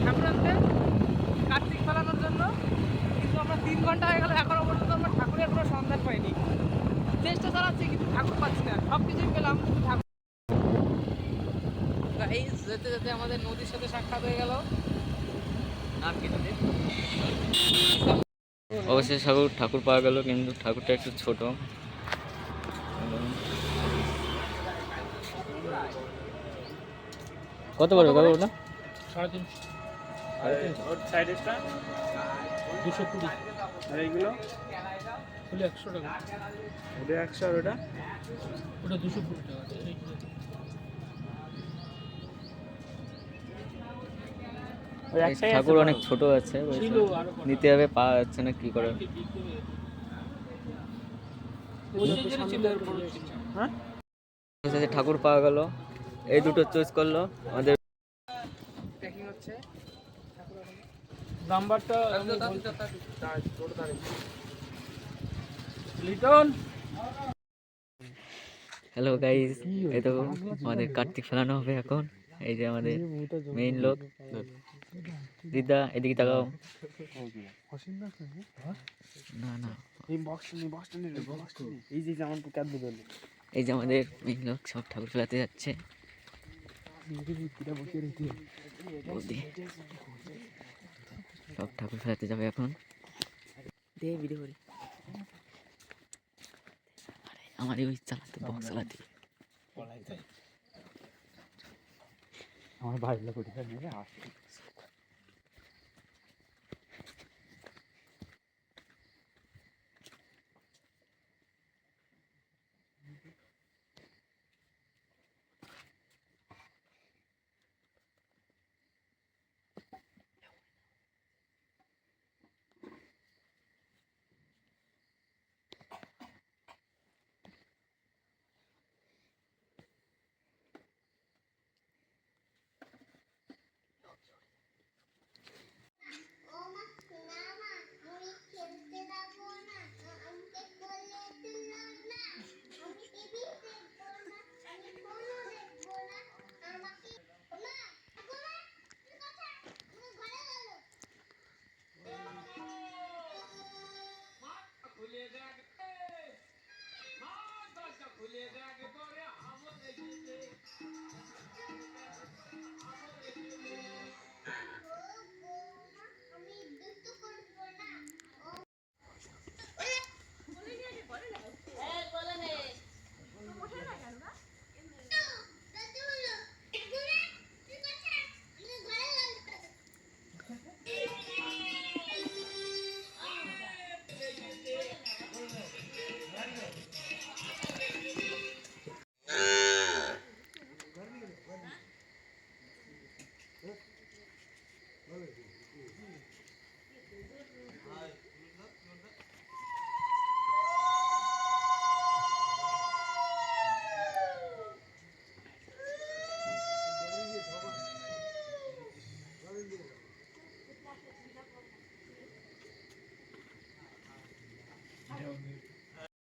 ঠাকুর আনতে কার্তিক ফেলানোর জন্য, কিন্তু আমরা 3 ঘন্টা হয়ে গেল এখনো পর্যন্ত আমরা ঠাকুরের কোনো সন্ধান পাইনি। চেষ্টা চালাচ্ছি কিন্তু ঠাকুর পাচ্ছি না, সব কিছুই পেলাম কিন্তু ঠাকুর। গাইস, যেতে যেতে আমাদের নদীর সাথে সাক্ষাৎ হয়ে গেল। নাম কি নদী? অবশ্যই ঠাকুর পাওয়া গেল, কিন্তু ঠাকুরটা একটু ছোট। কত পড়বে বাবা ওটা? 350। ওর সাইডেরটা 220। আর এইগুলো হলে 100 টাকা। ওটা 100 আর ওটা ওটা 220 টাকা। ওই একটাই আছে ঠাকুর বড়। অনেক ছোট আছে, নিতে হবে, পাওয়া যাচ্ছে না, কি করে। হ্যাঁ ঠাকুর পাওয়া গেল, এই দুটো চয়েস করলো আমাদের। প্যাকিং হচ্ছে। নাম্বারটা লিটন। হ্যালো গাইস, এই তো আমাদের কার্তিক ফেলানো হবে এখন। এই যে আমাদের মেইন লোক দিদা, এদিকে তাকাও। না না, এই যে যেমন কাট বদল এই যে আমাদের মেইন লোক সব ঠাকুর ফেলাতে যাচ্ছে। বৌদি সব ঠাকুর ফেলাতে যাবে এখন। আমার ওই চালাতে বক্স চালাতে। আমার ভাই লোক উঠে নিয়ে আসে